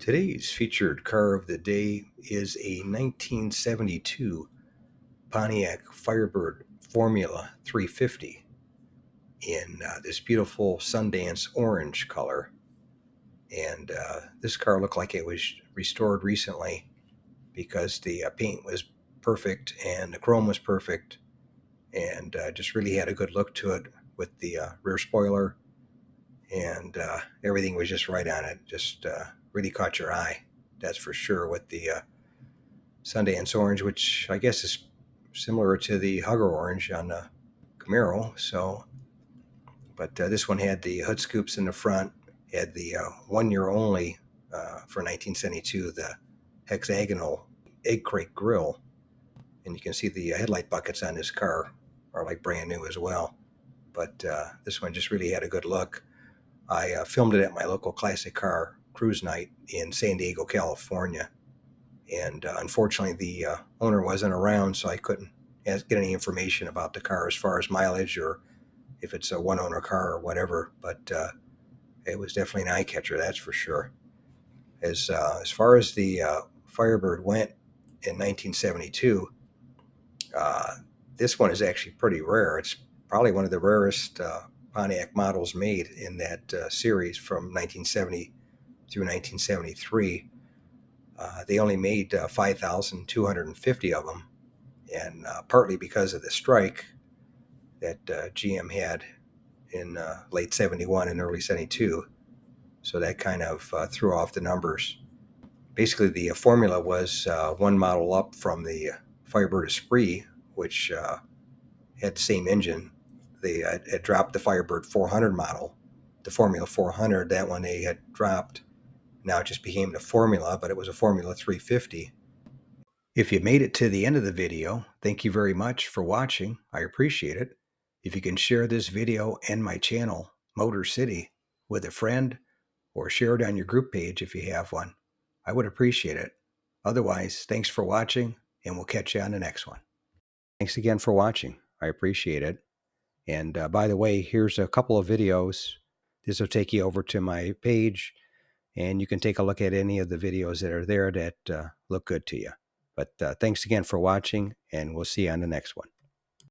Today's featured car of the day is a 1972 Pontiac Firebird Formula 350 in this beautiful Sundance orange color. And this car looked like it was restored recently because the paint was perfect and the chrome was perfect, and just really had a good look to it with the rear spoiler, and everything was just right on it. Just really caught your eye, that's for sure, with the Sundance orange, which I guess is similar to the Hugger orange on the Camaro. So, but this one had the hood scoops in the front, had the 1 year only for 1972, the hexagonal egg crate grille, and you can see the headlight buckets on this car are like brand new as well. But this one just really had a good look. I filmed it at my local classic car cruise night in San Diego, California. And unfortunately, the owner wasn't around, so I couldn't get any information about the car as far as mileage or if it's a one-owner car or whatever. But it was definitely an eye catcher, that's for sure. As far as the Firebird went in 1972, this one is actually pretty rare. It's probably one of the rarest Pontiac models made in that series from 1970 through 1973. They only made 5,250 of them, and partly because of the strike that GM had in late 71 and early 72. So that kind of threw off the numbers. Basically, the formula was one model up from the Firebird Esprit, which had the same engine. They had dropped the Firebird 400 model, the Formula 400. That one they had dropped. Now it just became the Formula, but it was a Formula 350. If you made it to the end of the video, thank you very much for watching. I appreciate it. If you can share this video and my channel, Motor City, with a friend, or share it on your group page if you have one, I would appreciate it. Otherwise, thanks for watching, and we'll catch you on the next one. Thanks again for watching. I appreciate it. And by the way, here's a couple of videos. This will take you over to my page, and you can take a look at any of the videos that are there that look good to you. But thanks again for watching, and we'll see you on the next one.